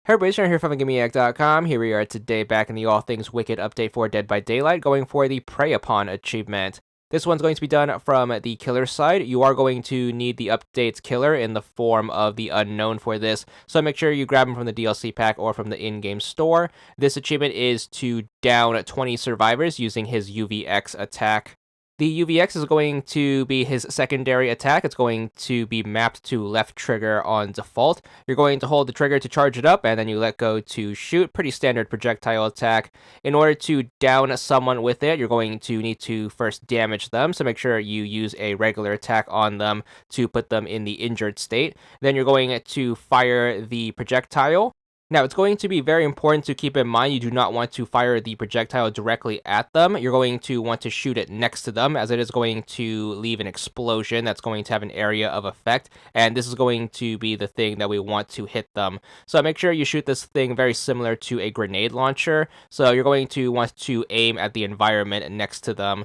Hey everybody, Sean here from VidGamiac.com. Here we are today back in the All Things Wicked update for Dead by Daylight, going for the Prey Upon achievement. This one's going to be done from the killer side. You are going to need the update's killer in the form of the unknown for this, so make sure you grab him from the DLC pack or from the in-game store. This achievement is to down 20 survivors using his UVX attack. The UVX is going to be his secondary attack. It's going to be mapped to left trigger on default. You're going to hold the trigger to charge it up, and then you let go to shoot. Pretty standard projectile attack. In order to down someone with it, you're going to need to first damage them, so make sure you use a regular attack on them to put them in the injured state. Then you're going to fire the projectile. Now, it's going to be very important to keep in mind you do not want to fire the projectile directly at them. You're going to want to shoot it next to them, as it is going to leave an explosion that's going to have an area of effect, and this is going to be the thing that we want to hit them. So make sure you shoot this thing very similar to a grenade launcher, so you're going to want to aim at the environment next to them.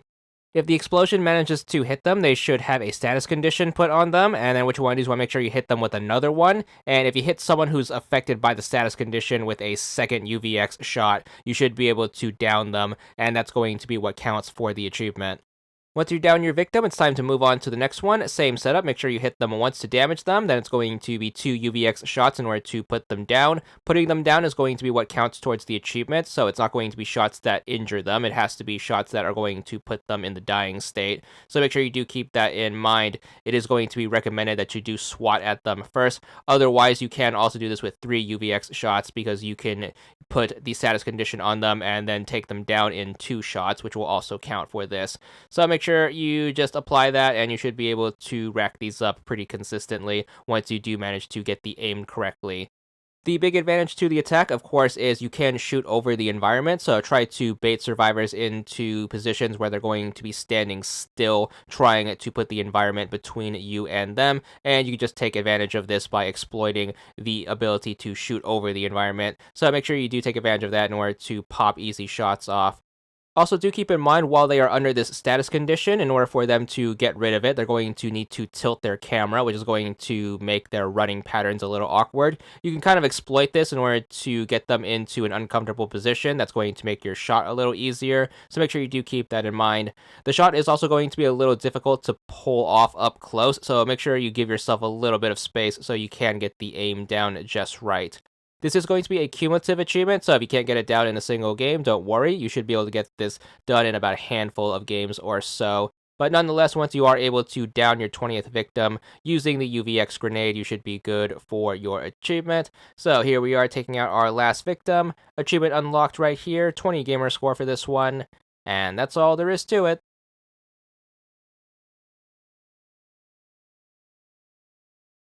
If the explosion manages to hit them, they should have a status condition put on them, and then what you want to do is want to make sure you hit them with another one, and if you hit someone who's affected by the status condition with a second UVX shot, you should be able to down them, and that's going to be what counts for the achievement. Once you down your victim, it's time to move on to the next one. Same setup, make sure you hit them once to damage them, then it's going to be 2 UVX shots in order to put them down. Putting them down is going to be what counts towards the achievement, so it's not going to be shots that injure them, it has to be shots that are going to put them in the dying state. So make sure you do keep that in mind. It is going to be recommended that you do SWAT at them first. Otherwise, you can also do this with 3 UVX shots, because you can put the status condition on them and then take them down in 2 shots, which will also count for this. So make sure you just apply that, and you should be able to rack these up pretty consistently once you do manage to get the aim correctly. The big advantage to the attack, of course, is you can shoot over the environment, so try to bait survivors into positions where they're going to be standing still, trying to put the environment between you and them, and you can just take advantage of this by exploiting the ability to shoot over the environment. So make sure you do take advantage of that in order to pop easy shots off. Also, do keep in mind, while they are under this status condition, in order for them to get rid of it, they're going to need to tilt their camera, which is going to make their running patterns a little awkward. You can kind of exploit this in order to get them into an uncomfortable position. That's going to make your shot a little easier, so make sure you do keep that in mind. The shot is also going to be a little difficult to pull off up close, so make sure you give yourself a little bit of space so you can get the aim down just right. This is going to be a cumulative achievement, so if you can't get it down in a single game, don't worry. You should be able to get this done in about a handful of games or so. But nonetheless, once you are able to down your 20th victim using the UVX grenade, you should be good for your achievement. So here we are taking out our last victim. Achievement unlocked right here, 20 gamer score for this one. And that's all there is to it.